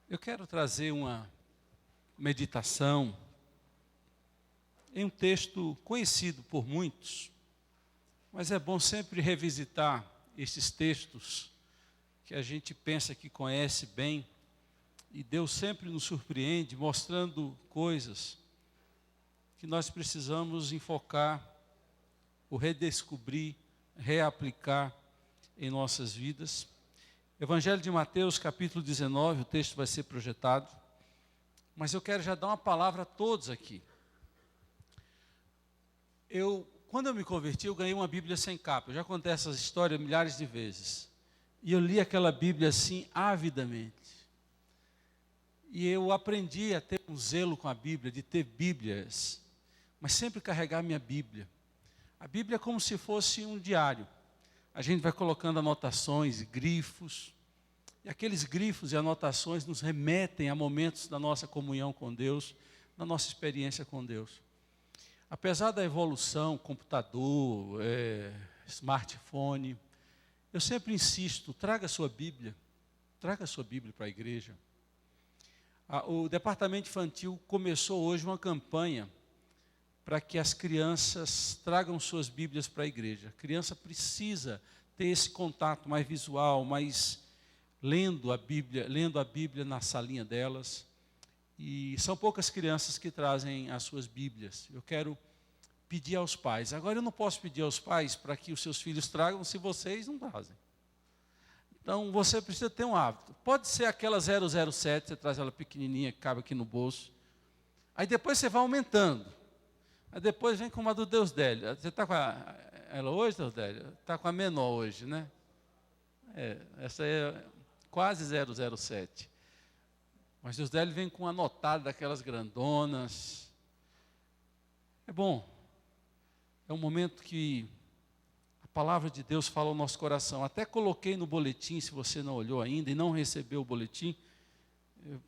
Eu quero trazer uma meditação em um texto conhecido por muitos, mas é bom sempre revisitar esses textos que a gente pensa que conhece bem, e Deus sempre nos surpreende mostrando coisas que nós precisamos enfocar, ou redescobrir, reaplicar em nossas vidas. Evangelho de Mateus, capítulo 19, o texto vai ser projetado, mas eu quero já dar uma palavra a todos aqui. Quando eu me converti, eu ganhei uma Bíblia sem capa. Eu já contei essa história milhares de vezes. E eu li aquela Bíblia assim, avidamente. E eu aprendi a ter um zelo com a Bíblia, de ter Bíblias, mas sempre carregar minha Bíblia. A Bíblia é como se fosse um diário. A gente vai colocando anotações, grifos, e aqueles grifos e anotações nos remetem a momentos da nossa comunhão com Deus, da nossa experiência com Deus. Apesar da evolução, computador, smartphone, eu sempre insisto, traga a sua Bíblia para a igreja. O departamento infantil começou hoje uma campanha para que as crianças tragam suas Bíblias para a igreja. A criança precisa ter esse contato mais visual, mais lendo a Bíblia na salinha delas. E são poucas crianças que trazem as suas Bíblias. Eu quero pedir aos pais. Agora eu não posso pedir aos pais para que os seus filhos tragam se vocês não trazem. Então você precisa ter um hábito. Pode ser aquela 007, você traz ela pequenininha que cabe aqui no bolso. Aí depois você vai aumentando. Aí depois vem com uma do Deus Délio. Você está com ela hoje, Deus Délio? Está com a menor hoje, né? Essa é quase 007. Mas Deus Délio vem com uma notada daquelas grandonas. É bom. É um momento que a palavra de Deus fala ao nosso coração. Até coloquei no boletim, se você não olhou ainda e não recebeu o boletim,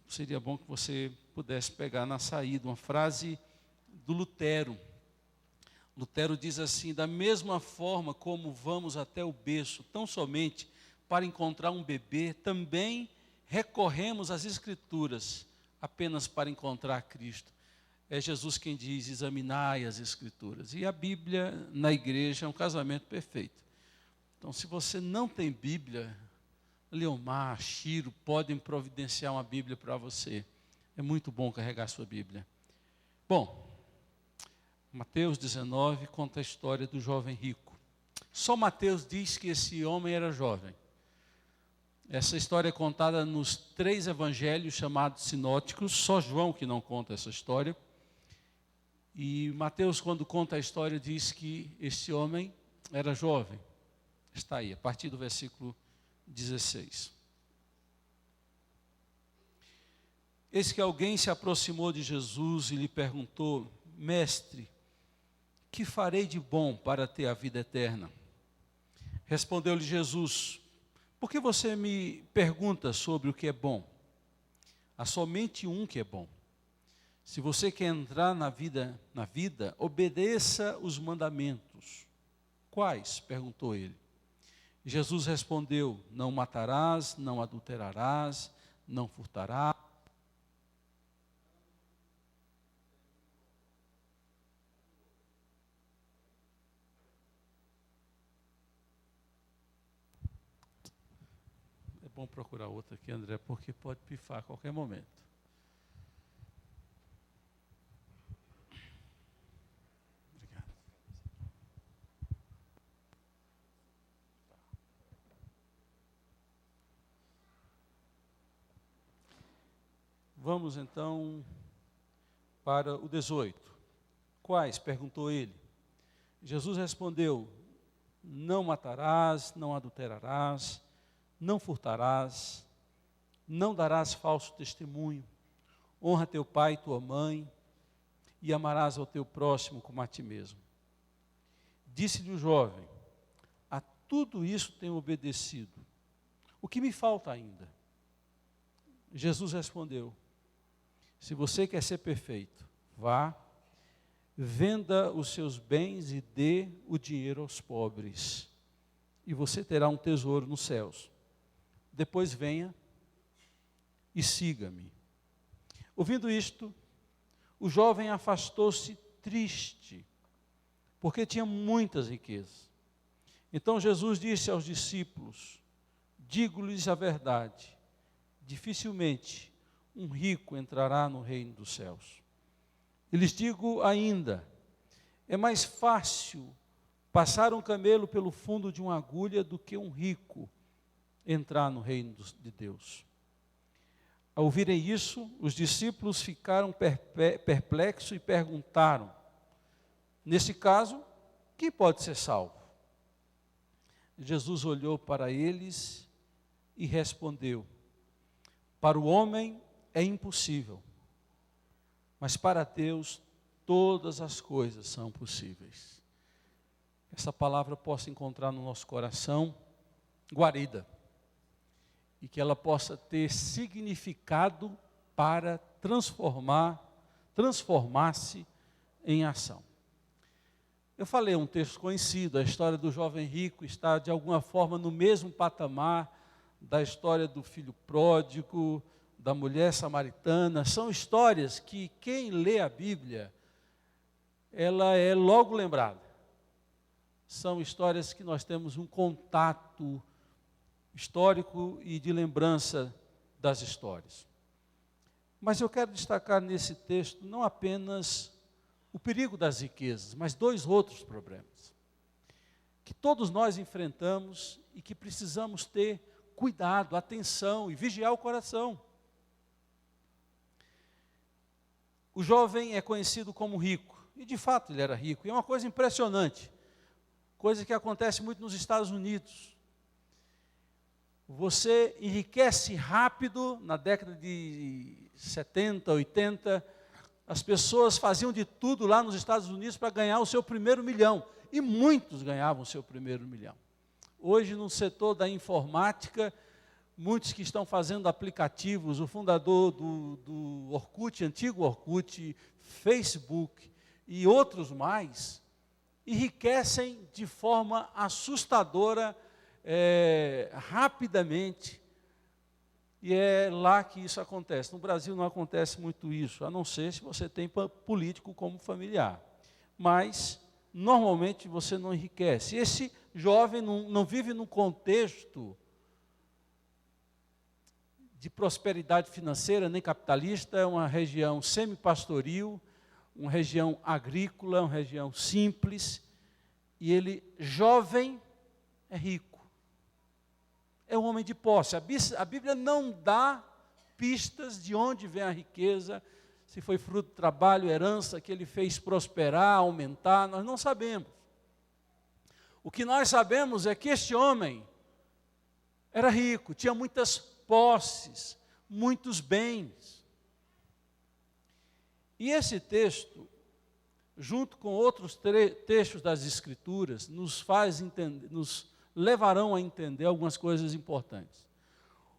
seria bom que você pudesse pegar na saída uma frase do Lutero. Lutero diz assim: da mesma forma como vamos até o berço, tão somente para encontrar um bebê, também recorremos às Escrituras apenas para encontrar Cristo. É Jesus quem diz: examinai as Escrituras. E a Bíblia na igreja é um casamento perfeito. Então, se você não tem Bíblia, Leomar, Chiro podem providenciar uma Bíblia para você. É muito bom carregar a sua Bíblia. Bom, Mateus 19 conta a história do jovem rico. Só Mateus diz que esse homem era jovem. Essa história é contada nos 3 evangelhos chamados sinóticos, só João que não conta essa história. E Mateus, quando conta a história, diz que esse homem era jovem. Está aí, a partir do versículo 16. Eis que alguém se aproximou de Jesus e lhe perguntou: Mestre, que farei de bom para ter a vida eterna? Respondeu-lhe Jesus: por que você me pergunta sobre o que é bom? Há somente um que é bom. Se você quer entrar na vida, obedeça os mandamentos. Quais? Perguntou ele. Jesus respondeu: não matarás, não adulterarás, não furtarás. É bom procurar outra aqui, André, porque pode pifar a qualquer momento. Obrigado. Vamos então para o 18. Quais? Perguntou ele. Jesus respondeu: não matarás, não adulterarás, não furtarás, não darás falso testemunho, honra teu pai e tua mãe, e amarás ao teu próximo como a ti mesmo. Disse-lhe o jovem: a tudo isso tenho obedecido. O que me falta ainda? Jesus respondeu: se você quer ser perfeito, vá, venda os seus bens e dê o dinheiro aos pobres, e você terá um tesouro nos céus. Depois venha e siga-me. Ouvindo isto, o jovem afastou-se triste, porque tinha muitas riquezas. Então Jesus disse aos discípulos: digo-lhes a verdade, dificilmente um rico entrará no reino dos céus. E lhes digo ainda, é mais fácil passar um camelo pelo fundo de uma agulha do que um rico entrar no reino de Deus. Ao ouvirem isso, os discípulos ficaram perplexos e perguntaram: nesse caso, quem pode ser salvo? Jesus olhou para eles e respondeu: para o homem é impossível, mas para Deus todas as coisas são possíveis. Essa palavra possa encontrar no nosso coração guarida, e que ela possa ter significado para transformar-se em ação. Eu falei um texto conhecido, a história do jovem rico está de alguma forma no mesmo patamar da história do filho pródigo, da mulher samaritana. São histórias que quem lê a Bíblia, ela é logo lembrada. São histórias que nós temos um contato histórico e de lembrança das histórias. Mas eu quero destacar nesse texto não apenas o perigo das riquezas, mas dois outros problemas que todos nós enfrentamos e que precisamos ter cuidado, atenção e vigiar o coração. O jovem é conhecido como rico, e de fato ele era rico, e é uma coisa impressionante, coisa que acontece muito nos Estados Unidos. Você enriquece rápido. Na década de 70, 80, as pessoas faziam de tudo lá nos Estados Unidos para ganhar o seu primeiro milhão, e muitos ganhavam o seu primeiro milhão. Hoje, no setor da informática, muitos que estão fazendo aplicativos, o fundador do Orkut, antigo Orkut, Facebook e outros mais, enriquecem de forma assustadora, rapidamente, e é lá que isso acontece. No Brasil não acontece muito isso, a não ser se você tem político como familiar, mas normalmente você não enriquece. Esse jovem não vive num contexto de prosperidade financeira nem capitalista, é uma região semi-pastoril, uma região agrícola, uma região simples, e ele, jovem, é rico. É um homem de posse. A Bíblia não dá pistas de onde vem a riqueza, se foi fruto do trabalho, herança, que ele fez prosperar, aumentar, nós não sabemos. O que nós sabemos é que este homem era rico, tinha muitas posses, muitos bens. E esse texto, junto com outros textos das Escrituras, nos faz entender, nos levarão a entender algumas coisas importantes.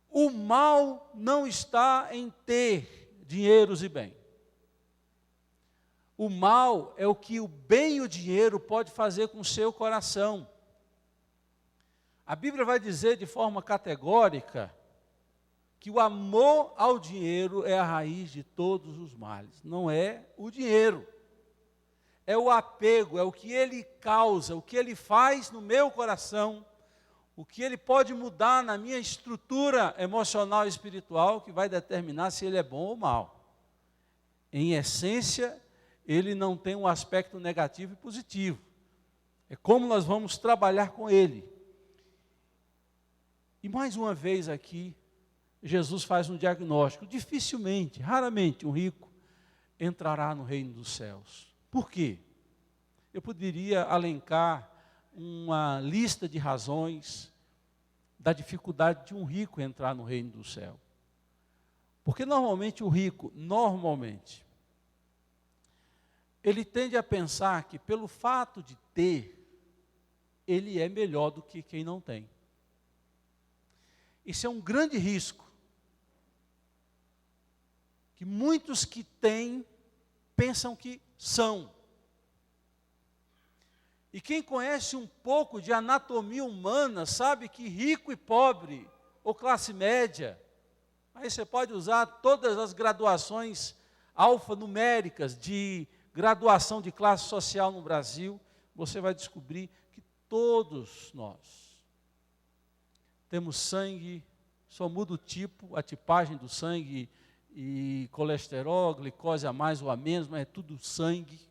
O mal não está em ter dinheiros e bem. O mal é o que o bem e o dinheiro pode fazer com o seu coração. A Bíblia vai dizer de forma categórica que o amor ao dinheiro é a raiz de todos os males. Não é o dinheiro. É o apego, é o que ele causa, o que ele faz no meu coração, o que ele pode mudar na minha estrutura emocional e espiritual, que vai determinar se ele é bom ou mal. Em essência, ele não tem um aspecto negativo e positivo. É como nós vamos trabalhar com ele. E mais uma vez aqui, Jesus faz um diagnóstico. Dificilmente, raramente, um rico entrará no reino dos céus. Por quê? Eu poderia alencar uma lista de razões da dificuldade de um rico entrar no reino do céu. Porque normalmente o rico, ele tende a pensar que pelo fato de ter, ele é melhor do que quem não tem. Isso é um grande risco, que muitos que têm pensam que são. E quem conhece um pouco de anatomia humana sabe que rico e pobre, ou classe média, Aí você pode usar todas as graduações alfanuméricas de graduação de classe social no Brasil, você vai descobrir que todos nós temos sangue, só muda o tipo, a tipagem do sangue e colesterol, glicose a mais ou a menos, mas é tudo sangue.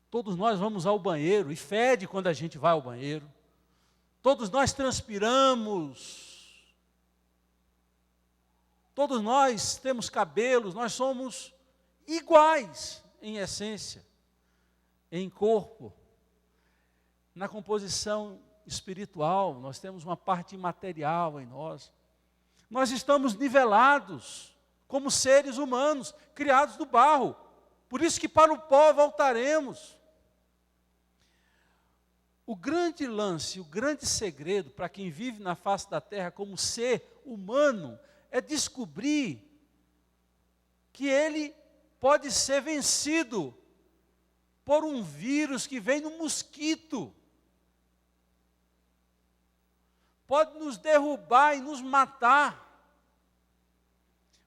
Todos nós vamos ao banheiro e fede quando a gente vai ao banheiro. Todos nós transpiramos. Todos nós temos cabelos, nós somos iguais em essência, em corpo. Na composição espiritual, nós temos uma parte imaterial em nós. Nós estamos nivelados como seres humanos, criados do barro. Por isso que para o pó voltaremos. O grande lance, o grande segredo para quem vive na face da terra como ser humano é descobrir que ele pode ser vencido por um vírus que vem no mosquito. Pode nos derrubar e nos matar.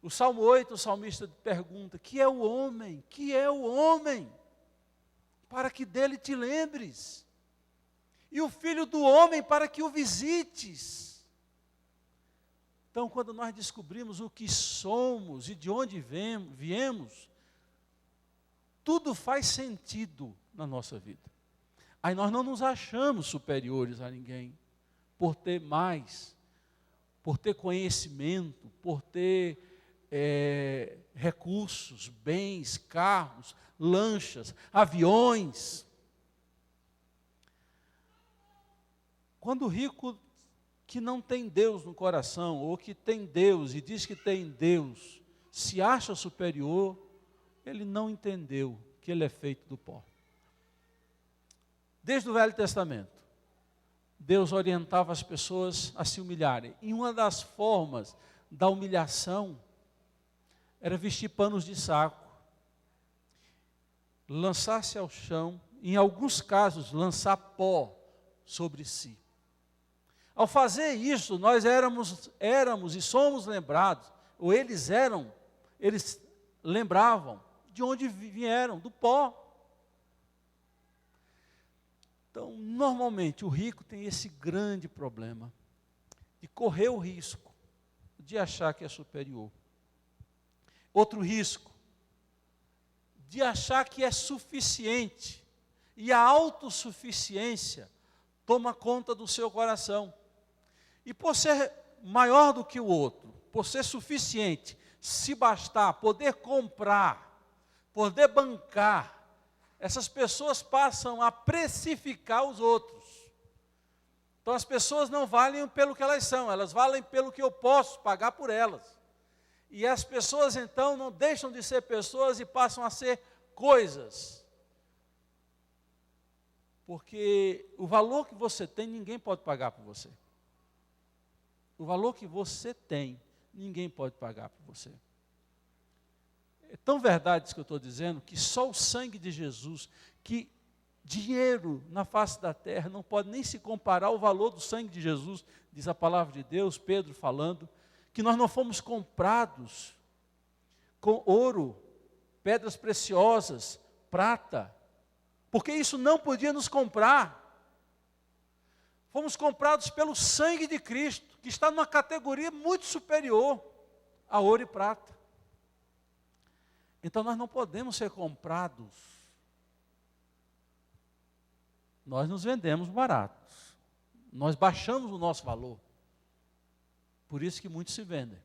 O Salmo 8, o salmista pergunta: que é o homem? Que é o homem? Para que dele te lembres. E o filho do homem para que o visites. Então, quando nós descobrimos o que somos e de onde viemos, tudo faz sentido na nossa vida. Aí nós não nos achamos superiores a ninguém, por ter mais, por ter conhecimento, por ter recursos, bens, carros, lanchas, aviões. Quando o rico que não tem Deus no coração, ou que tem Deus e diz que tem Deus, se acha superior, ele não entendeu que ele é feito do pó. Desde o Velho Testamento, Deus orientava as pessoas a se humilharem. E uma das formas da humilhação era vestir panos de saco, lançar-se ao chão, em alguns casos, lançar pó sobre si. Ao fazer isso, nós éramos e somos lembrados, ou eles lembravam de onde vieram, do pó. Então, normalmente, o rico tem esse grande problema de correr o risco de achar que é superior. Outro risco, de achar que é suficiente. E a autossuficiência toma conta do seu coração. E por ser maior do que o outro, por ser suficiente, se bastar, poder comprar, poder bancar, essas pessoas passam a precificar os outros. Então as pessoas não valem pelo que elas são, elas valem pelo que eu posso pagar por elas. E as pessoas então não deixam de ser pessoas e passam a ser coisas. Porque o valor que você tem, ninguém pode pagar por você. O valor que você tem, ninguém pode pagar por você. É tão verdade isso que eu estou dizendo, que só o sangue de Jesus, que dinheiro na face da terra não pode nem se comparar ao valor do sangue de Jesus, diz a palavra de Deus, Pedro falando, que nós não fomos comprados com ouro, pedras preciosas, prata, porque isso não podia nos comprar. Fomos comprados pelo sangue de Cristo, que está numa categoria muito superior a ouro e prata. Então nós não podemos ser comprados. Nós nos vendemos baratos. Nós baixamos o nosso valor. Por isso que muitos se vendem.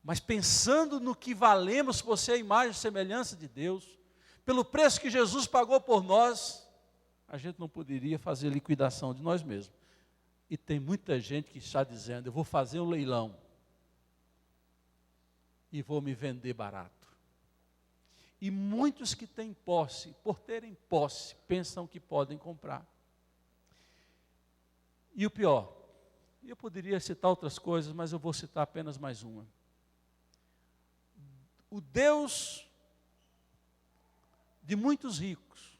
Mas pensando no que valemos por ser a imagem e semelhança de Deus, pelo preço que Jesus pagou por nós, a gente não poderia fazer liquidação de nós mesmos. E tem muita gente que está dizendo: eu vou fazer um leilão e vou me vender barato. E muitos que têm posse, por terem posse, pensam que podem comprar. E o pior, eu poderia citar outras coisas, mas eu vou citar apenas mais uma. O Deus de muitos ricos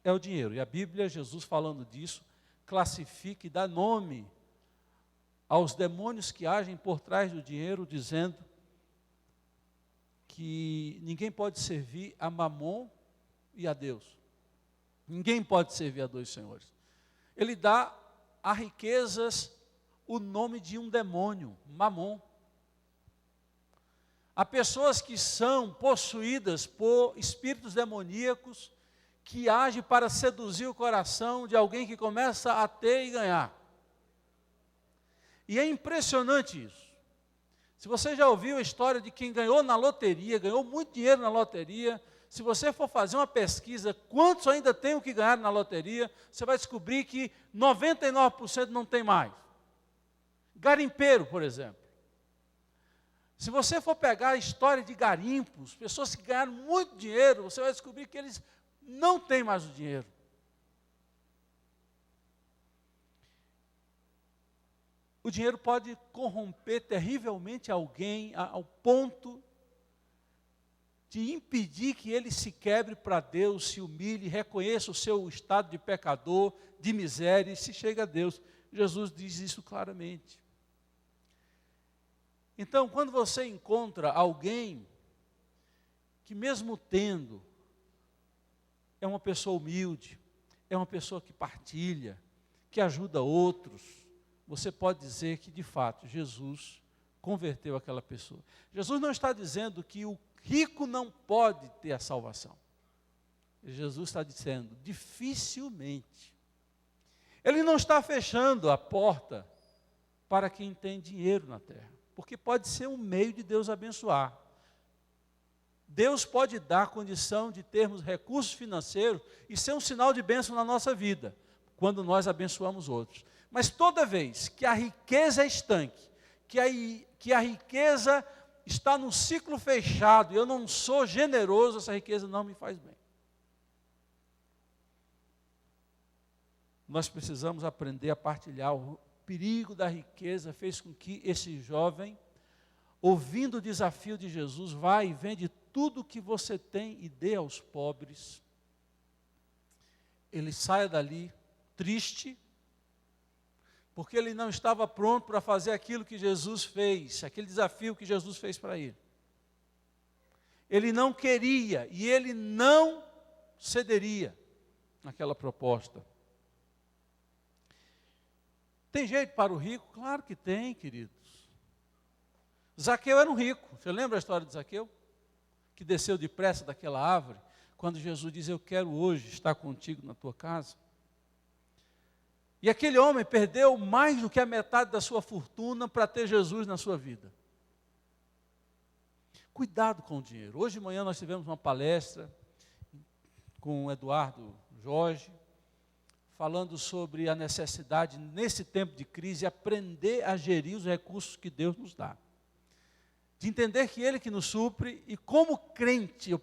é o dinheiro. E a Bíblia, Jesus falando disso, classifica e dá nome aos demônios que agem por trás do dinheiro, dizendo que ninguém pode servir a Mamon e a Deus. Ninguém pode servir a dois senhores. Ele dá a riquezas o nome de um demônio, Mamon. Há pessoas que são possuídas por espíritos demoníacos que agem para seduzir o coração de alguém que começa a ter e ganhar. E é impressionante isso. Se você já ouviu a história de quem ganhou na loteria, ganhou muito dinheiro na loteria, se você for fazer uma pesquisa, quantos ainda tem o que ganhar na loteria, você vai descobrir que 99% não tem mais. Garimpeiro, por exemplo. Se você for pegar a história de garimpos, pessoas que ganharam muito dinheiro, você vai descobrir que eles não têm mais o dinheiro. O dinheiro pode corromper terrivelmente alguém ao ponto de impedir que ele se quebre para Deus, se humilhe, reconheça o seu estado de pecador, de miséria e se chegue a Deus. Jesus diz isso claramente. Então, quando você encontra alguém que mesmo tendo, é uma pessoa humilde, é uma pessoa que partilha, que ajuda outros, você pode dizer que, de fato, Jesus converteu aquela pessoa. Jesus não está dizendo que o rico não pode ter a salvação. Jesus está dizendo, dificilmente. Ele não está fechando a porta para quem tem dinheiro na terra, porque pode ser um meio de Deus abençoar. Deus pode dar condição de termos recursos financeiros e ser um sinal de bênção na nossa vida, quando nós abençoamos outros. Mas toda vez que a riqueza é estanque, que a riqueza está num ciclo fechado, e eu não sou generoso, essa riqueza não me faz bem. Nós precisamos aprender a partilhar. O perigo da riqueza fez com que esse jovem, ouvindo o desafio de Jesus, vai e vende tudo o que você tem e dê aos pobres. Ele saia dali triste, porque ele não estava pronto para fazer aquilo que Jesus fez, aquele desafio que Jesus fez para ele. Ele não queria e ele não cederia naquela proposta. Tem jeito para o rico? Claro que tem, queridos. Zaqueu era um rico. Você lembra a história de Zaqueu? Que desceu depressa daquela árvore, quando Jesus diz, eu quero hoje estar contigo na tua casa. E aquele homem perdeu mais do que a metade da sua fortuna para ter Jesus na sua vida. Cuidado com o dinheiro. Hoje de manhã nós tivemos uma palestra com o Eduardo Jorge, falando sobre a necessidade, nesse tempo de crise, aprender a gerir os recursos que Deus nos dá. De entender que Ele que nos supre, e como crente eu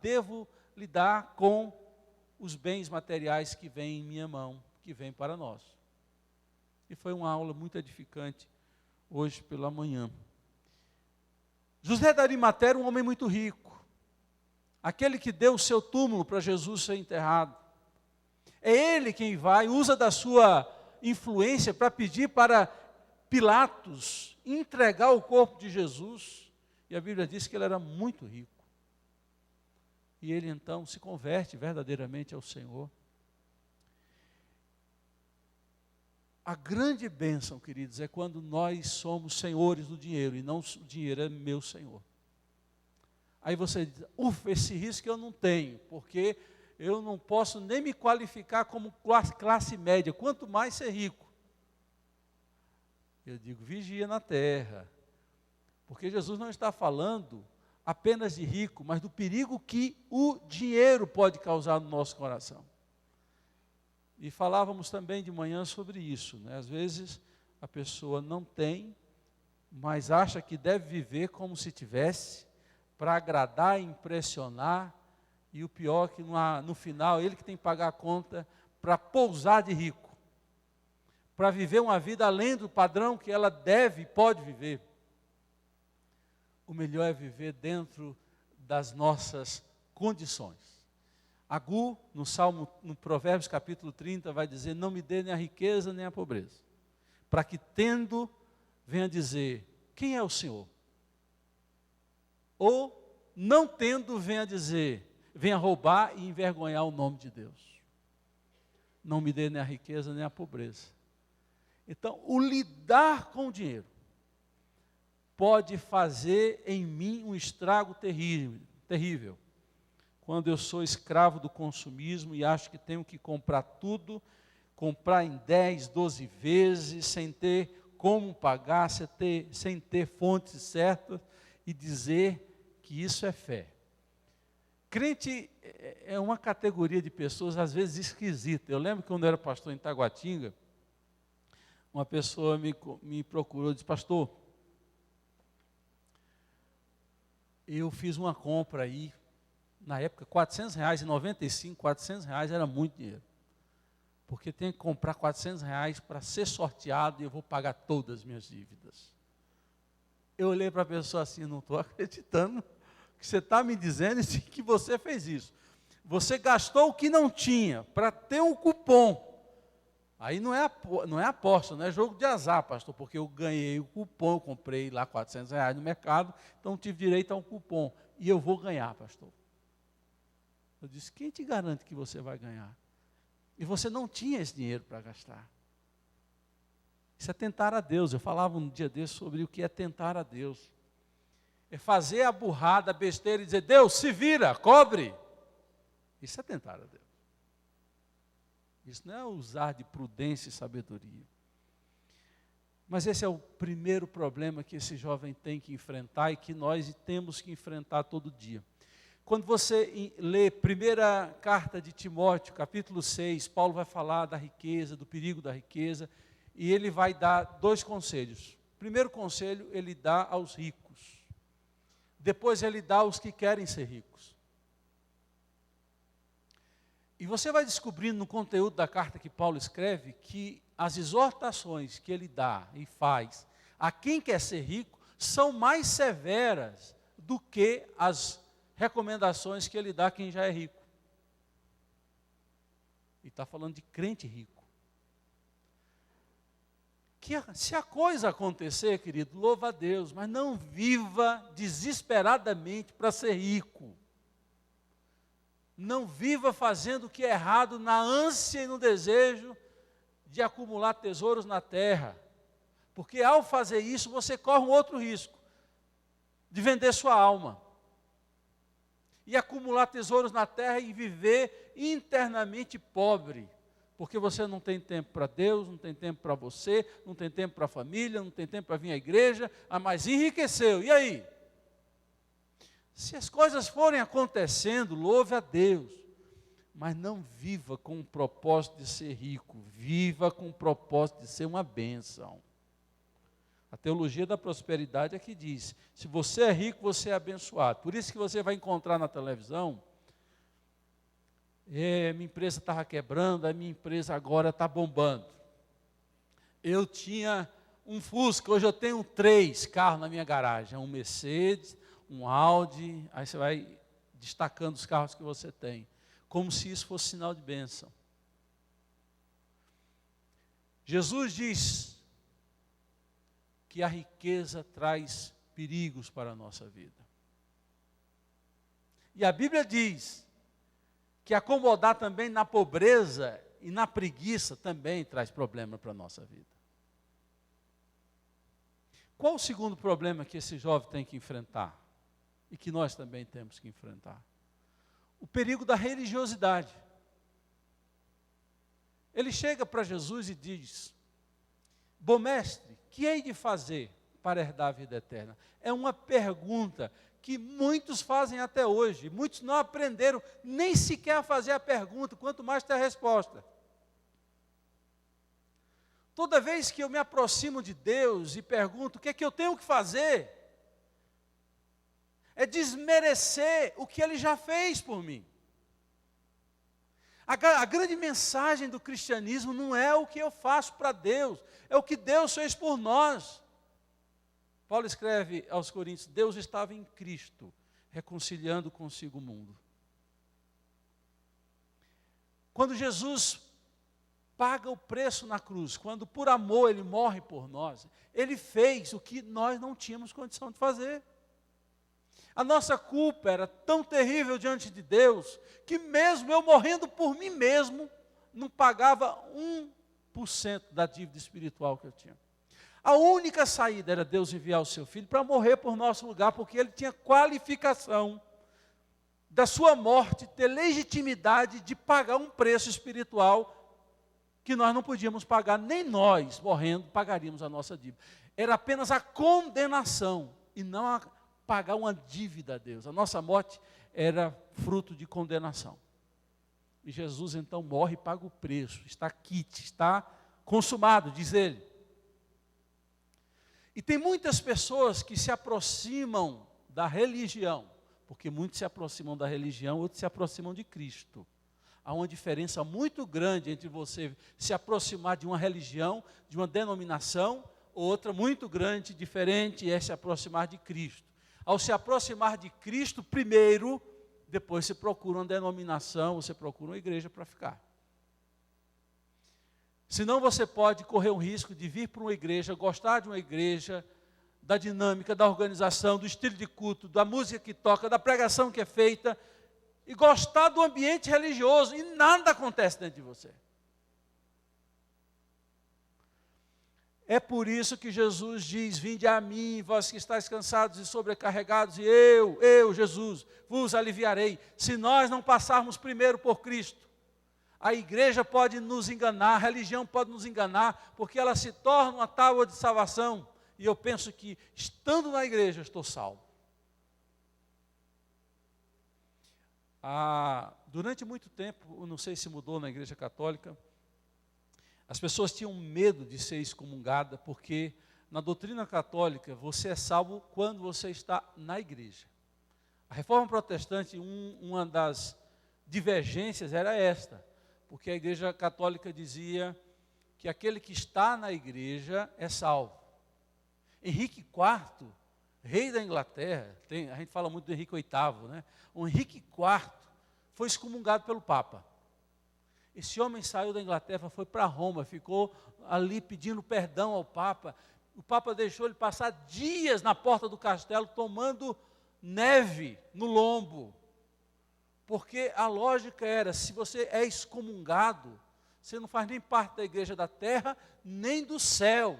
devo lidar com os bens materiais que vêm em minha mão, que vêm para nós. E foi uma aula muito edificante hoje pela manhã. José de Arimateia era um homem muito rico, aquele que deu o seu túmulo para Jesus ser enterrado. É ele quem vai, usa da sua influência para pedir para Pilatos entregar o corpo de Jesus. E a Bíblia diz que ele era muito rico. E ele então se converte verdadeiramente ao Senhor. A grande bênção, queridos, é quando nós somos senhores do dinheiro e não o dinheiro é meu senhor. Aí você diz, ufa, esse risco eu não tenho, porque eu não posso nem me qualificar como classe média, quanto mais ser rico. Eu digo, vigia na terra, porque Jesus não está falando apenas de rico, mas do perigo que o dinheiro pode causar no nosso coração. E falávamos também de manhã sobre isso, né? Às vezes a pessoa não tem, mas acha que deve viver como se tivesse, para agradar e impressionar, e o pior é que no final ele que tem que pagar a conta para pousar de rico, para viver uma vida além do padrão que ela deve e pode viver. O melhor é viver dentro das nossas condições. Agur, no Provérbios capítulo 30, vai dizer, não me dê nem a riqueza nem a pobreza, para que tendo, venha dizer, quem é o Senhor? Ou, não tendo, venha dizer, venha roubar e envergonhar o nome de Deus. Não me dê nem a riqueza, nem a pobreza. Então, o lidar com o dinheiro pode fazer em mim um estrago terrível. Quando eu sou escravo do consumismo e acho que tenho que comprar tudo, comprar em 10, 12 vezes, sem ter como pagar, sem ter fontes certas, e dizer que isso é fé. Crente é uma categoria de pessoas, às vezes, esquisita. Eu lembro que quando eu era pastor em Taguatinga, uma pessoa me procurou e disse, pastor, eu fiz uma compra aí, na época, R$400, em 95, R$400 era muito dinheiro. Porque tem que comprar R$400 para ser sorteado e eu vou pagar todas as minhas dívidas. Eu olhei para a pessoa assim, não estou acreditando que você está me dizendo que você fez isso. Você gastou o que não tinha para ter um cupom. Aí não é aposta, não é jogo de azar, pastor, porque eu ganhei o cupom, eu comprei lá R$400 no mercado, então tive direito a um cupom. E eu vou ganhar, pastor. Eu disse, quem te garante que você vai ganhar? E você não tinha esse dinheiro para gastar. Isso é tentar a Deus. Eu falava um dia desse sobre o que é tentar a Deus. É fazer a burrada, a besteira e dizer, Deus, se vira, cobre. Isso é tentar a Deus. Isso não é usar de prudência e sabedoria. Mas esse é o primeiro problema que esse jovem tem que enfrentar e que nós temos que enfrentar todo dia. Quando você lê primeira carta de Timóteo, capítulo 6, Paulo vai falar da riqueza, do perigo da riqueza, e ele vai dar 2 conselhos. O primeiro conselho ele dá aos ricos. Depois ele dá aos que querem ser ricos. E você vai descobrindo no conteúdo da carta que Paulo escreve que as exortações que ele dá e faz a quem quer ser rico são mais severas do que as recomendações que ele dá a quem já é rico. E está falando de crente rico. Que se a coisa acontecer, querido, louva a Deus, mas não viva desesperadamente para ser rico. Não viva fazendo o que é errado na ânsia e no desejo de acumular tesouros na terra. Porque ao fazer isso, você corre um outro risco, de vender sua alma. E acumular tesouros na terra e viver internamente pobre. Porque você não tem tempo para Deus, não tem tempo para você, não tem tempo para a família, não tem tempo para vir à igreja, mas enriqueceu. E aí? Se as coisas forem acontecendo, louve a Deus. Mas não viva com o propósito de ser rico, viva com o propósito de ser uma bênção. A teologia da prosperidade é que diz, se você é rico, você é abençoado. Por isso que você vai encontrar na televisão, minha empresa estava quebrando, a minha empresa agora está bombando. Eu tinha um Fusca, hoje eu tenho 3 carros na minha garagem, um Mercedes, um Audi, aí você vai destacando os carros que você tem, como se isso fosse sinal de bênção. Jesus diz que a riqueza traz perigos para a nossa vida. E a Bíblia diz que acomodar também na pobreza e na preguiça também traz problema para a nossa vida. Qual o segundo problema que esse jovem tem que enfrentar? E que nós também temos que enfrentar? O perigo da religiosidade. Ele chega para Jesus e diz, bom mestre, que hei de fazer para herdar a vida eterna? É uma pergunta que muitos fazem até hoje. Muitos não aprenderam nem sequer a fazer a pergunta, quanto mais ter a resposta. Toda vez que eu me aproximo de Deus e pergunto o que é que eu tenho que fazer, é desmerecer o que Ele já fez por mim. A grande mensagem do cristianismo não é o que eu faço para Deus, é o que Deus fez por nós. Paulo escreve aos Coríntios, Deus estava em Cristo, reconciliando consigo o mundo. Quando Jesus paga o preço na cruz, quando por amor Ele morre por nós, Ele fez o que nós não tínhamos condição de fazer. A nossa culpa era tão terrível diante de Deus, que mesmo eu morrendo por mim mesmo, não pagava 1% da dívida espiritual que eu tinha. A única saída era Deus enviar o seu Filho para morrer por nosso lugar, porque Ele tinha qualificação da sua morte, ter legitimidade de pagar um preço espiritual que nós não podíamos pagar, nem nós, morrendo, pagaríamos a nossa dívida. Era apenas a condenação, e não pagar uma dívida a Deus. A nossa morte era fruto de condenação. E Jesus então morre e paga o preço, está quite, está consumado, diz Ele. E tem muitas pessoas que se aproximam da religião, porque muitos se aproximam da religião, outros se aproximam de Cristo. Há uma diferença muito grande entre você se aproximar de uma religião, de uma denominação, outra muito grande, diferente, é se aproximar de Cristo. Ao se aproximar de Cristo, primeiro, depois você procura uma denominação, você procura uma igreja para ficar. Senão você pode correr o risco de vir para uma igreja, gostar de uma igreja, da dinâmica, da organização, do estilo de culto, da música que toca, da pregação que é feita, e gostar do ambiente religioso, e nada acontece dentro de você. É por isso que Jesus diz: vinde a mim, vós que estáis cansados e sobrecarregados, e eu, Jesus, vos aliviarei. Se nós não passarmos primeiro por Cristo, a igreja pode nos enganar, a religião pode nos enganar, porque ela se torna uma tábua de salvação, e eu penso que, estando na igreja, eu estou salvo. Durante muito tempo, eu não sei se mudou na igreja católica, as pessoas tinham medo de ser excomungada, porque na doutrina católica você é salvo quando você está na igreja. A reforma protestante, uma das divergências era esta, porque a igreja católica dizia que aquele que está na igreja é salvo. Henrique IV, rei da Inglaterra, a gente fala muito do Henrique VIII, né? O Henrique IV foi excomungado pelo Papa. Esse homem saiu da Inglaterra, foi para Roma, ficou ali pedindo perdão ao Papa. O Papa deixou ele passar dias na porta do castelo, tomando neve no lombo. Porque a lógica era, se você é excomungado, você não faz nem parte da igreja da terra, nem do céu.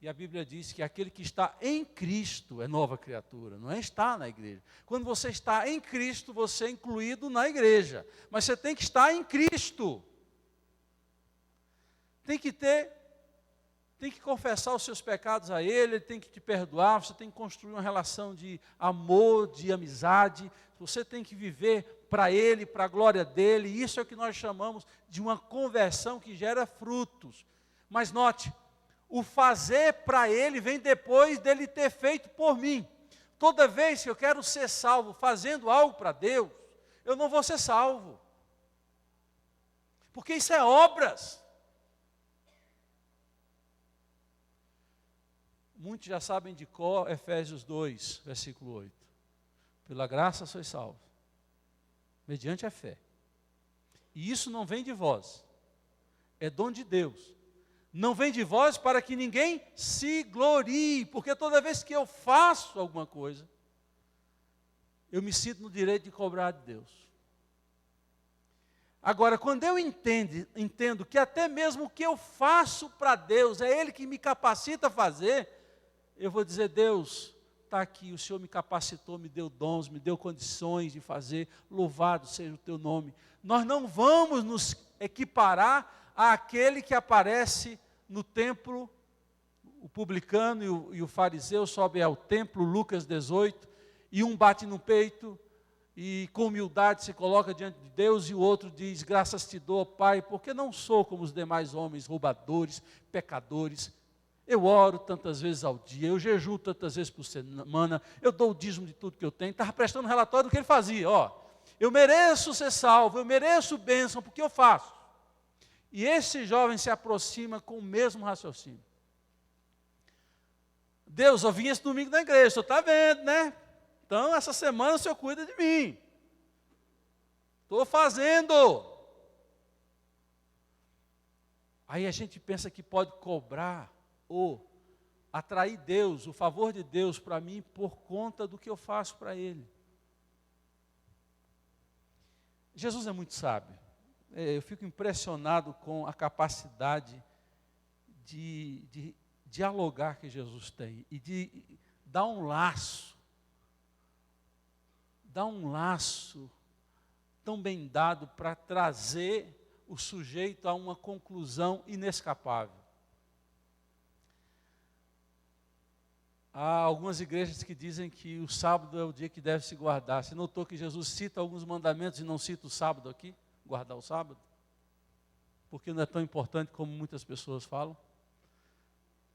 E a Bíblia diz que aquele que está em Cristo é nova criatura, não é estar na igreja. Quando você está em Cristo, você é incluído na igreja. Mas você tem que estar em Cristo. Tem que confessar os seus pecados a Ele tem que te perdoar, você tem que construir uma relação de amor, de amizade, você tem que viver para Ele, para a glória dEle. Isso é o que nós chamamos de uma conversão que gera frutos. Mas note, o fazer para Ele vem depois dele ter feito por mim. Toda vez que eu quero ser salvo fazendo algo para Deus, eu não vou ser salvo. Porque isso é obras. Muitos já sabem de cor Efésios 2, versículo 8. Pela graça sois salvos, mediante a fé. E isso não vem de vós, é dom de Deus. Não vem de vós para que ninguém se glorie, porque toda vez que eu faço alguma coisa, eu me sinto no direito de cobrar de Deus. Agora, quando eu entendo que até mesmo o que eu faço para Deus, é Ele que me capacita a fazer, eu vou dizer: Deus, está aqui, o Senhor me capacitou, me deu dons, me deu condições de fazer, louvado seja o Teu nome. Nós não vamos nos equiparar àquele que aparece no templo, o publicano e o fariseu sobem ao templo, Lucas 18, e um bate no peito, e com humildade se coloca diante de Deus, e o outro diz: graças te dou, Pai, porque não sou como os demais homens, roubadores, pecadores. Eu oro tantas vezes ao dia, eu jejuo tantas vezes por semana, eu dou o dízimo de tudo que eu tenho. Estava prestando relatório do que ele fazia. Eu mereço ser salvo, eu mereço bênção, porque eu faço. E esse jovem se aproxima com o mesmo raciocínio. Deus, eu vim esse domingo na igreja, o senhor está vendo, né? Então, essa semana o senhor cuida de mim. Estou fazendo. Aí a gente pensa que pode cobrar ou atrair Deus, o favor de Deus para mim por conta do que eu faço para Ele. Jesus é muito sábio. Eu fico impressionado com a capacidade de dialogar que Jesus tem e de dar um laço tão bem dado para trazer o sujeito a uma conclusão inescapável. Há algumas igrejas que dizem que o sábado é o dia que deve se guardar. Você notou que Jesus cita alguns mandamentos e não cita o sábado aqui? Guardar o sábado? Porque não é tão importante como muitas pessoas falam.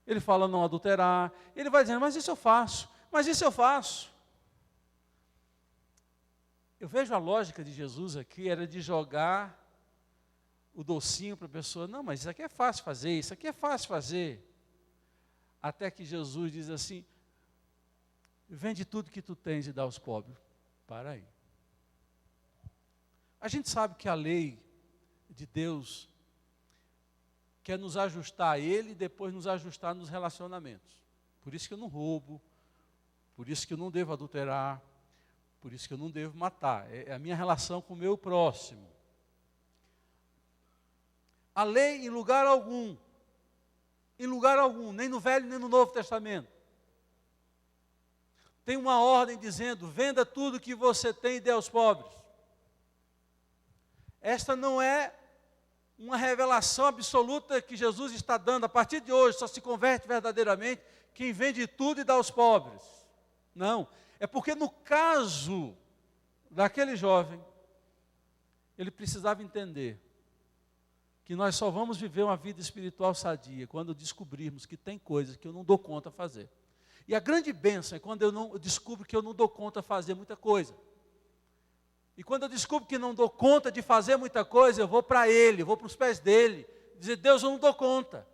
Ele fala não adulterar. Ele vai dizendo, mas isso eu faço. Mas isso eu faço. Eu vejo a lógica de Jesus aqui, era de jogar o docinho para a pessoa. Não, mas isso aqui é fácil fazer, isso aqui é fácil fazer. Até que Jesus diz assim, vende tudo que tu tens e dá aos pobres. Para aí. A gente sabe que a lei de Deus quer nos ajustar a Ele e depois nos ajustar nos relacionamentos. Por isso que eu não roubo, por isso que eu não devo adulterar, por isso que eu não devo matar. É a minha relação com o meu próximo. A lei, em lugar algum, nem no Velho nem no Novo Testamento, tem uma ordem dizendo, venda tudo que você tem e dê aos pobres. Esta não é uma revelação absoluta que Jesus está dando. A partir de hoje só se converte verdadeiramente quem vende tudo e dá aos pobres. Não, é porque no caso daquele jovem, ele precisava entender que nós só vamos viver uma vida espiritual sadia quando descobrirmos que tem coisas que eu não dou conta de fazer. E a grande bênção é quando eu descubro que eu não dou conta de fazer muita coisa. E quando eu descubro que não dou conta de fazer muita coisa, eu vou para Ele, eu vou para os pés dEle, dizer, Deus, eu não dou conta.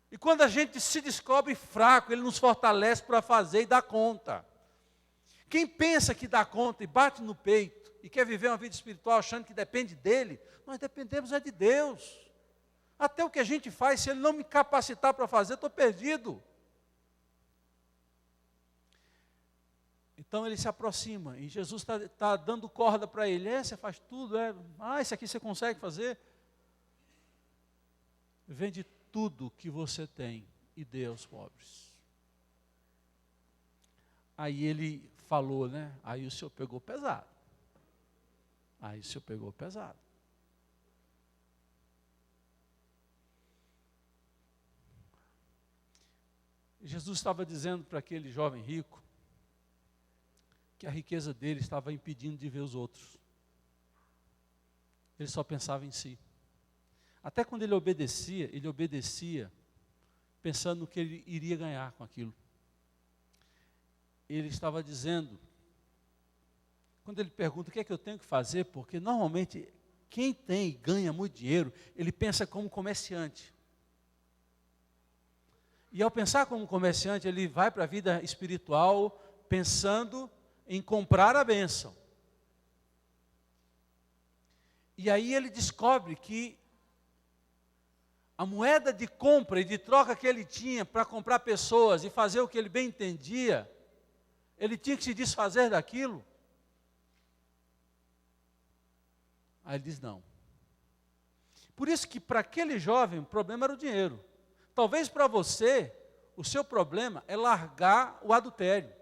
E quando a gente se descobre fraco, Ele nos fortalece para fazer e dar conta. Quem pensa que dá conta e bate no peito, e quer viver uma vida espiritual achando que depende dEle, nós dependemos de Deus. Até o que a gente faz, se Ele não me capacitar para fazer, estou perdido. Então ele se aproxima, e Jesus está dando corda para ele. Você faz tudo, isso aqui você consegue fazer? Vende tudo que você tem e dê aos pobres. Aí ele falou, aí o Senhor pegou pesado. Jesus estava dizendo para aquele jovem rico, que a riqueza dele estava impedindo de ver os outros. Ele só pensava em si. Até quando ele obedecia pensando no que ele iria ganhar com aquilo. Ele estava dizendo, quando ele pergunta o que é que eu tenho que fazer, porque normalmente quem tem e ganha muito dinheiro, ele pensa como comerciante. E ao pensar como comerciante, ele vai para a vida espiritual pensando em comprar a bênção. E aí ele descobre que a moeda de compra e de troca que ele tinha para comprar pessoas e fazer o que ele bem entendia, ele tinha que se desfazer daquilo. Aí ele diz não. Por isso que para aquele jovem o problema era o dinheiro. Talvez para você, o seu problema é largar o adultério.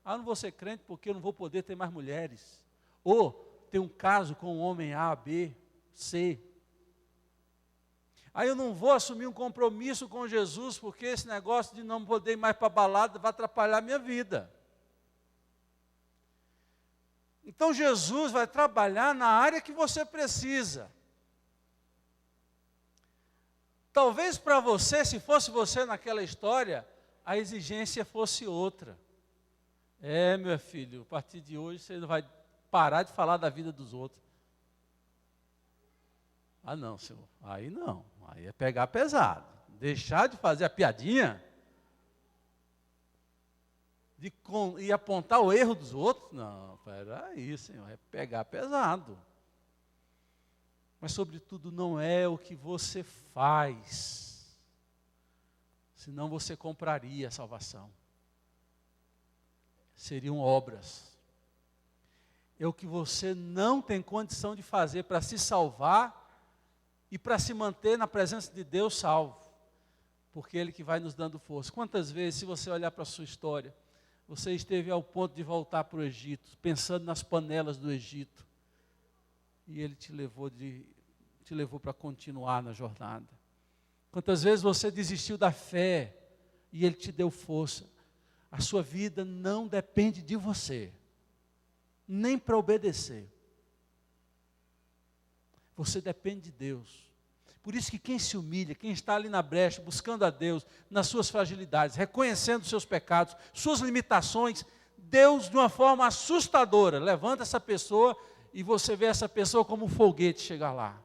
Eu não vou ser crente porque eu não vou poder ter mais mulheres. Ou ter um caso com um homem A, B, C. Aí eu não vou assumir um compromisso com Jesus porque esse negócio de não poder ir mais para a balada vai atrapalhar a minha vida. Então Jesus vai trabalhar na área que você precisa. Talvez para você, se fosse você naquela história, a exigência fosse outra. Meu filho, a partir de hoje você vai parar de falar da vida dos outros. Não, senhor, aí não, aí é pegar pesado. Deixar de fazer a piadinha e apontar o erro dos outros, não, peraí, senhor, é pegar pesado. Mas, sobretudo, não é o que você faz, senão você compraria a salvação. Seriam obras. É o que você não tem condição de fazer para se salvar e para se manter na presença de Deus salvo. Porque é Ele que vai nos dando força. Quantas vezes, se você olhar para a sua história, você esteve ao ponto de voltar para o Egito, pensando nas panelas do Egito, e Ele te levou para continuar na jornada. Quantas vezes você desistiu da fé, e Ele te deu força. A sua vida não depende de você, nem para obedecer. Você depende de Deus. Por isso que quem se humilha, quem está ali na brecha, buscando a Deus, nas suas fragilidades, reconhecendo os seus pecados, suas limitações, Deus, de uma forma assustadora, levanta essa pessoa e você vê essa pessoa como um foguete chegar lá.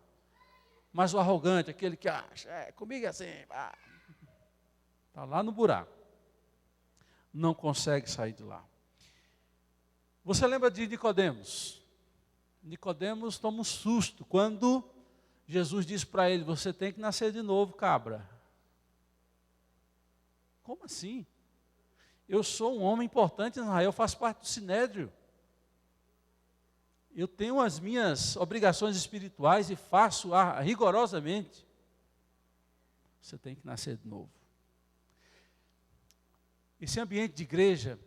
Mas o arrogante, aquele que acha, comigo é assim, está lá no buraco. Não consegue sair de lá. Você lembra de Nicodemos? Nicodemos toma um susto quando Jesus diz para ele: você tem que nascer de novo, cabra. Como assim? Eu sou um homem importante em Israel, eu faço parte do Sinédrio. Eu tenho as minhas obrigações espirituais e faço rigorosamente. Você tem que nascer de novo. Esse ambiente de igreja,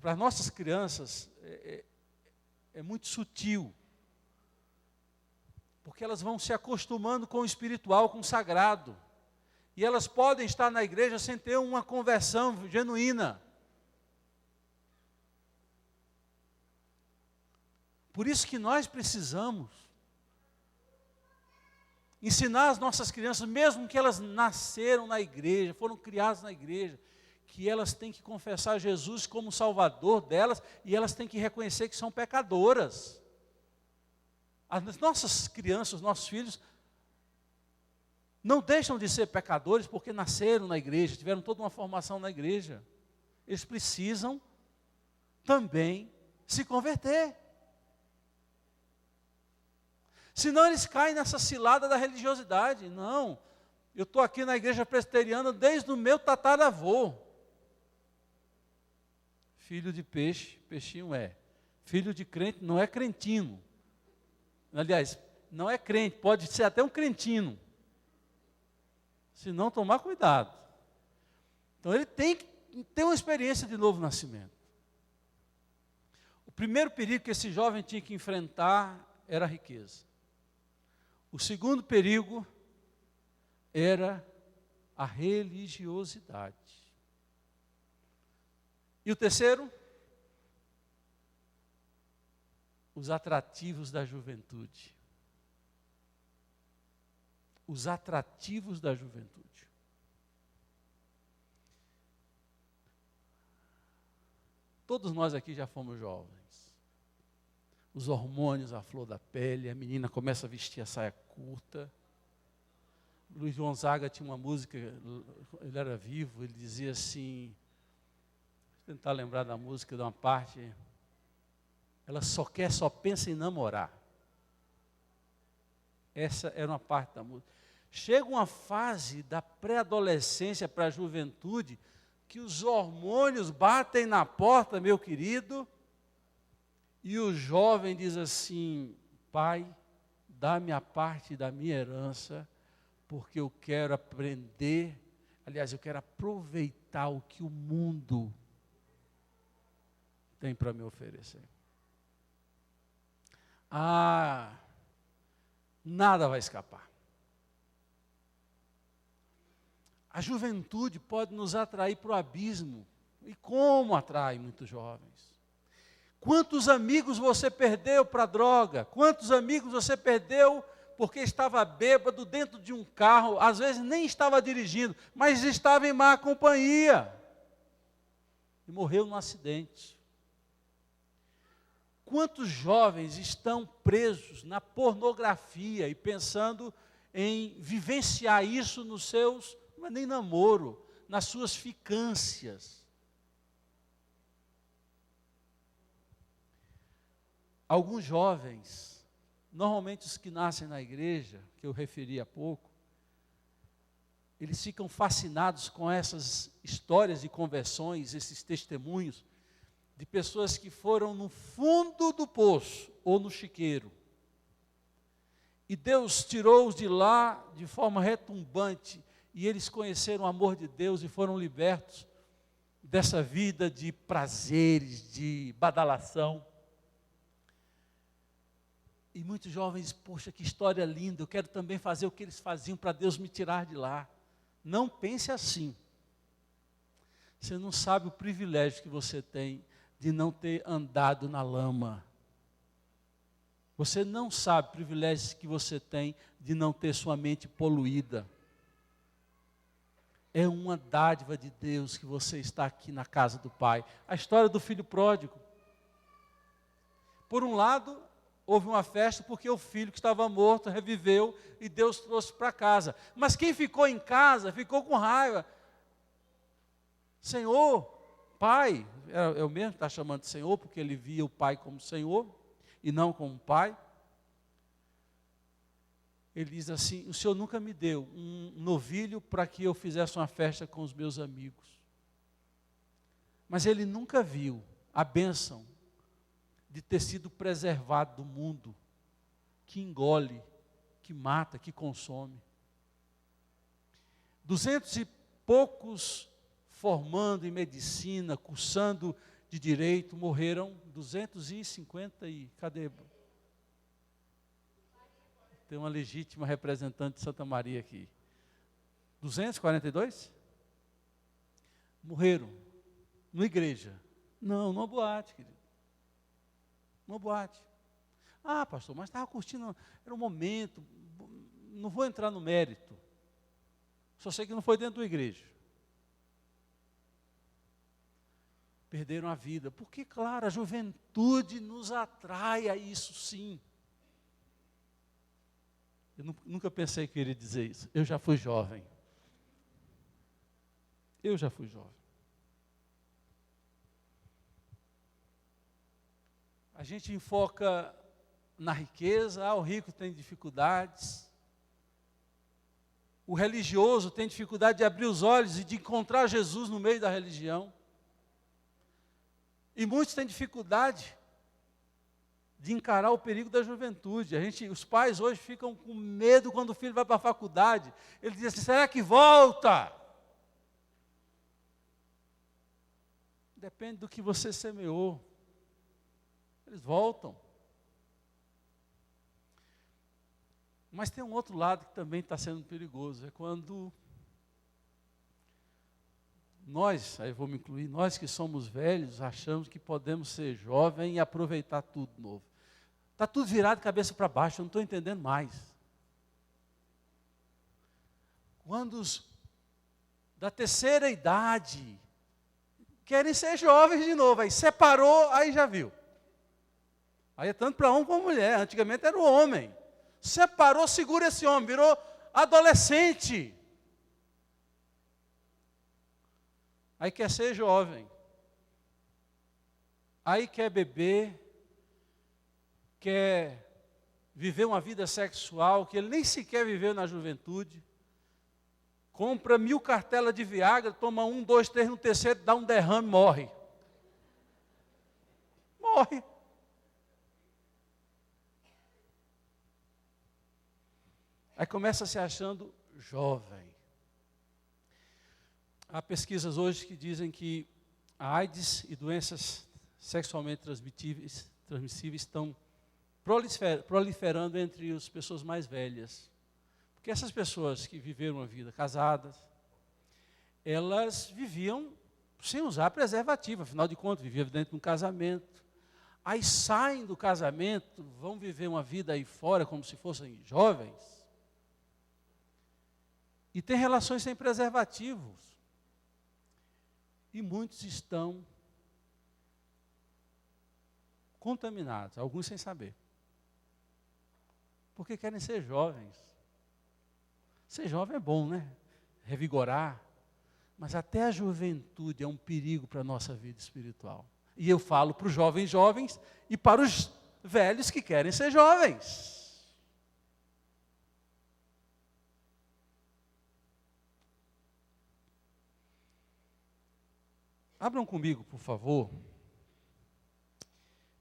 para nossas crianças, é muito sutil. Porque elas vão se acostumando com o espiritual, com o sagrado. E elas podem estar na igreja sem ter uma conversão genuína. Por isso que nós precisamos ensinar as nossas crianças, mesmo que elas nasceram na igreja, foram criadas na igreja, que elas têm que confessar Jesus como Salvador delas, e elas têm que reconhecer que são pecadoras. As nossas crianças, os nossos filhos, não deixam de ser pecadores porque nasceram na igreja, tiveram toda uma formação na igreja. Eles precisam também se converter. Senão eles caem nessa cilada da religiosidade. Não, eu estou aqui na igreja presbiteriana desde o meu tataravô. Filho de peixe, peixinho é. Filho de crente não é crentino. Aliás, não é crente, pode ser até um crentino. Se não, tomar cuidado. Então ele tem que ter uma experiência de novo nascimento. O primeiro perigo que esse jovem tinha que enfrentar era a riqueza. O segundo perigo era a religiosidade. E o terceiro? Os atrativos da juventude. Os atrativos da juventude. Todos nós aqui já fomos jovens. Os hormônios à flor da pele, a menina começa a vestir a saia curta. Luiz Gonzaga tinha uma música, ele era vivo, ele dizia assim, vou tentar lembrar da música de uma parte, ela só pensa em namorar. Essa era uma parte da música. Chega uma fase da pré-adolescência para a juventude, que os hormônios batem na porta, meu querido, e o jovem diz assim: pai, dá-me a parte da minha herança, porque eu quero aprender, aliás, eu quero aproveitar o que o mundo tem para me oferecer. Nada vai escapar. A juventude pode nos atrair para o abismo. E como atrai muitos jovens? Quantos amigos você perdeu para a droga? Quantos amigos você perdeu porque estava bêbado dentro de um carro? Às vezes nem estava dirigindo, mas estava em má companhia. E morreu num acidente. Quantos jovens estão presos na pornografia e pensando em vivenciar isso nos seus, não é nem namoro, nas suas ficâncias? Alguns jovens Normalmente os que nascem na igreja, que eu referi há pouco, eles ficam fascinados com essas histórias de conversões, esses testemunhos de pessoas que foram no fundo do poço ou no chiqueiro. E Deus tirou-os de lá de forma retumbante, e eles conheceram o amor de Deus e foram libertos dessa vida de prazeres, de badalação. E muitos jovens, poxa, que história linda, eu quero também fazer o que eles faziam para Deus me tirar de lá. Não pense assim. Você não sabe o privilégio que você tem de não ter andado na lama. Você não sabe o privilégio que você tem de não ter sua mente poluída. É uma dádiva de Deus que você está aqui na casa do Pai. A história do filho pródigo. Por um lado, houve uma festa porque o filho que estava morto reviveu e Deus trouxe para casa. Mas quem ficou em casa ficou com raiva. Senhor, Pai, é o mesmo que está chamando de Senhor, porque ele via o Pai como Senhor e não como Pai. Ele diz assim: o Senhor nunca me deu um novilho para que eu fizesse uma festa com os meus amigos. Mas ele nunca viu a bênção de ter sido preservado do mundo, que engole, que mata, que consome. 200 e poucos formando em medicina, cursando de direito, morreram 250 e... Cadê? Tem uma legítima representante de Santa Maria aqui. 242? Morreram. Numa igreja. Não, numa boate, querido. Numa boate. Ah, pastor, mas estava curtindo, era um momento, não vou entrar no mérito. Só sei que não foi dentro da igreja. Perderam a vida. Porque, claro, a juventude nos atrai a isso sim. Eu nunca pensei que eu iria dizer isso. Eu já fui jovem. Eu já fui jovem. A gente enfoca na riqueza, o rico tem dificuldades. O religioso tem dificuldade de abrir os olhos e de encontrar Jesus no meio da religião. E muitos têm dificuldade de encarar o perigo da juventude. Os pais hoje ficam com medo quando o filho vai para a faculdade. Ele diz assim: será que volta? Depende do que você semeou. Eles voltam. Mas tem um outro lado que também está sendo perigoso. É quando nós, aí vou me incluir, nós que somos velhos, achamos que podemos ser jovens e aproveitar tudo novo. Está tudo virado de cabeça para baixo, eu não estou entendendo mais. Quando os da terceira idade querem ser jovens de novo, aí separou, aí já viu. Aí é tanto para homem como mulher, antigamente era o homem. Separou, segura esse homem, virou adolescente. Aí quer ser jovem. Aí quer beber, quer viver uma vida sexual que ele nem sequer viveu na juventude. Compra 1000 cartelas de Viagra, toma 1, 2, 3, no terceiro dá um derrame, morre. Morre. Aí começa se achando jovem. Há pesquisas hoje que dizem que a AIDS e doenças sexualmente transmissíveis estão proliferando entre as pessoas mais velhas. Porque essas pessoas que viveram uma vida casadas, elas viviam sem usar preservativo, afinal de contas, viviam dentro de um casamento. Aí saem do casamento, vão viver uma vida aí fora como se fossem jovens. E tem relações sem preservativos. E muitos estão contaminados, alguns sem saber. Porque querem ser jovens. Ser jovem é bom, né? Revigorar. Mas até a juventude é um perigo para a nossa vida espiritual. E eu falo para os jovens e para os velhos que querem ser jovens. Abram comigo, por favor.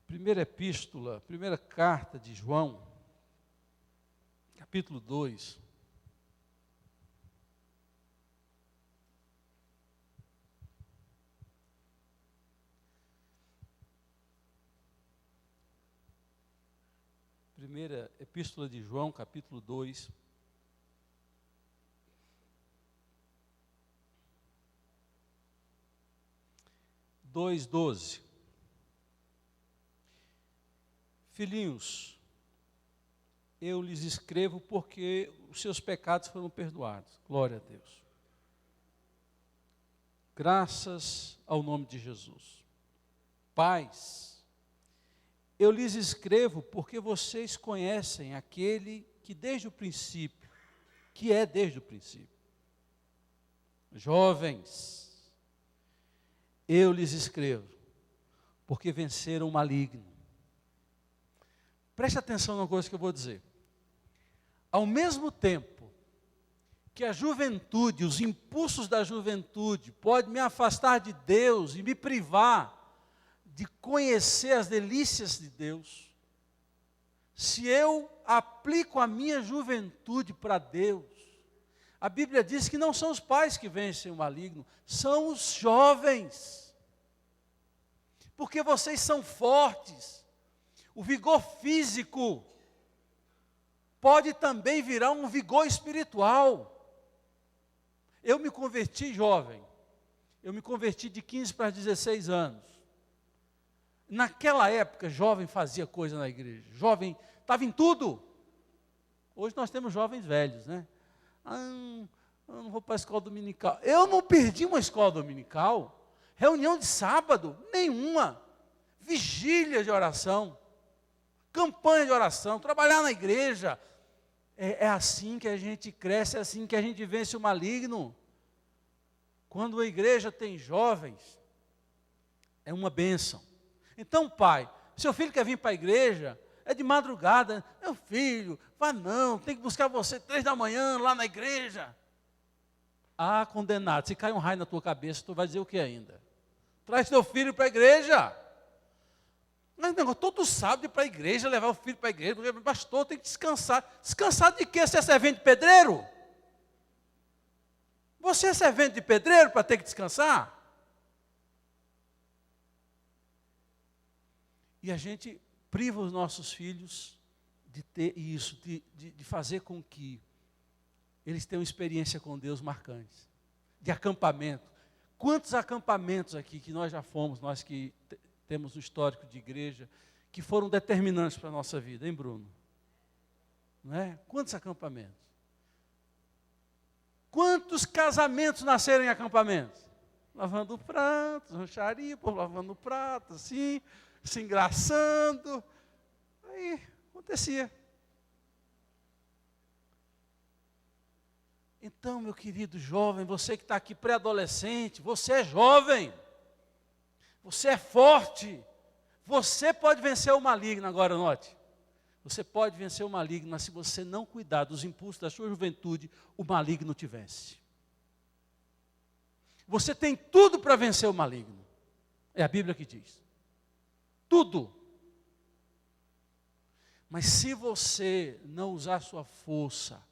Primeira carta de João, capítulo 2. Primeira epístola de João, capítulo 2. Dois, 12. Filhinhos, eu lhes escrevo porque os seus pecados foram perdoados. Glória a Deus. Graças ao nome de Jesus. Pais, eu lhes escrevo porque vocês conhecem aquele que desde o princípio, que é desde o princípio. Jovens, eu lhes escrevo porque venceram o maligno. Preste atenção numa coisa que eu vou dizer. Ao mesmo tempo que a juventude, os impulsos da juventude, podem me afastar de Deus e me privar de conhecer as delícias de Deus, se eu aplico a minha juventude para Deus, a Bíblia diz que não são os pais que vencem o maligno, são os jovens. Porque vocês são fortes. O vigor físico pode também virar um vigor espiritual. Eu me converti jovem. Eu me converti de 15 para 16 anos. Naquela época, jovem fazia coisa na igreja. Jovem estava em tudo. Hoje nós temos jovens velhos, né? Eu não vou para a escola dominical. Eu não perdi uma escola dominical. Reunião de sábado, nenhuma. Vigília de oração. Campanha de oração, trabalhar na igreja. É assim que a gente cresce, é assim que a gente vence o maligno. Quando a igreja tem jovens, é uma bênção. Então, pai, seu filho quer vir para a igreja, é de madrugada, meu filho, vá não, tem que buscar você 3 da manhã lá na igreja. Ah, condenado, se cai um raio na tua cabeça, tu vai dizer o que ainda? Traz teu filho para a igreja. Mas negócio, todo sábado ir para a igreja, levar o filho para a igreja, porque pastor tem que descansar. Descansar de quê? Você é servente de pedreiro? Você é servente de pedreiro para ter que descansar? E a gente priva os nossos filhos de ter isso, de fazer com que eles tenham experiência com Deus marcantes. De acampamento. Quantos acampamentos aqui que nós já fomos, nós que temos um histórico de igreja, que foram determinantes para a nossa vida, hein, Bruno? Não é? Quantos acampamentos? Quantos casamentos nasceram em acampamentos? Lavando pratos, rancharia, por lavando pratos, assim, se engraçando. Aí, acontecia. Então, meu querido jovem, você que está aqui pré-adolescente, você é jovem. Você é forte. Você pode vencer o maligno, agora note. Você pode vencer o maligno, mas se você não cuidar dos impulsos da sua juventude, o maligno te vence. Você tem tudo para vencer o maligno. É a Bíblia que diz. Tudo. Mas se você não usar a sua força,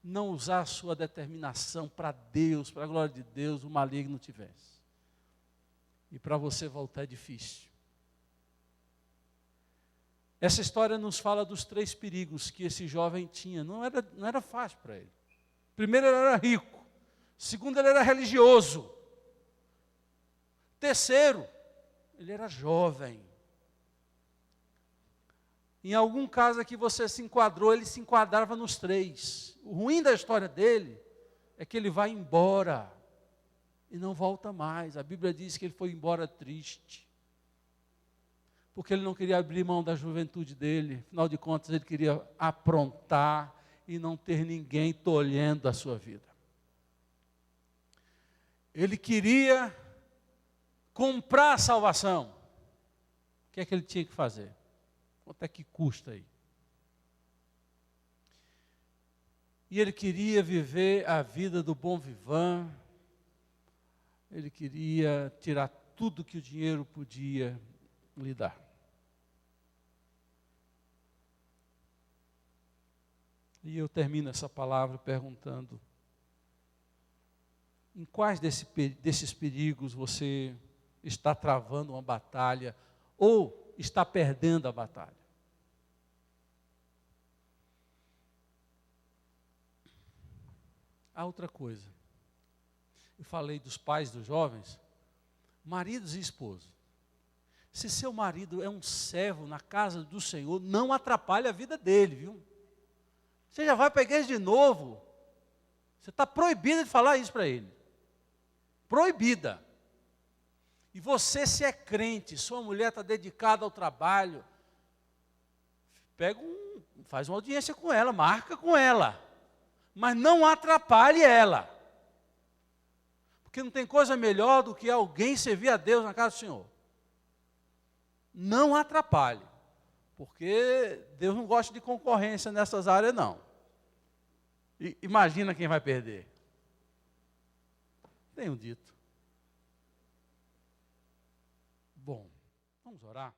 não usar a sua determinação para Deus, para a glória de Deus, o maligno te vence. E para você voltar é difícil. Essa história nos fala dos 3 perigos que esse jovem tinha. Não era fácil para ele. Primeiro, ele era rico. Segundo, ele era religioso. Terceiro, ele era jovem. Em algum caso aqui você se enquadrou, ele se enquadrava nos 3. O ruim da história dele é que ele vai embora e não volta mais. A Bíblia diz que ele foi embora triste, porque ele não queria abrir mão da juventude dele. Afinal de contas, ele queria aprontar e não ter ninguém tolhendo a sua vida. Ele queria comprar a salvação. O que é que ele tinha que fazer? Quanto é que custa aí? E ele queria viver a vida do bom vivant. Ele queria tirar tudo que o dinheiro podia lhe dar. E eu termino essa palavra perguntando: em quais desses perigos você está travando uma batalha ou está perdendo a batalha? Há outra coisa. Eu falei dos pais dos jovens, maridos e esposos. Se seu marido é um servo na casa do Senhor, não atrapalhe a vida dele, viu? Você já vai para a igreja de novo. Você está proibida de falar isso para ele. Proibida. E você, se é crente, sua mulher está dedicada ao trabalho, faz uma audiência com ela, marca com ela. Mas não atrapalhe ela. Porque não tem coisa melhor do que alguém servir a Deus na casa do Senhor. Não atrapalhe. Porque Deus não gosta de concorrência nessas áreas, não. Imagina quem vai perder. Tenho dito. Bom, vamos orar.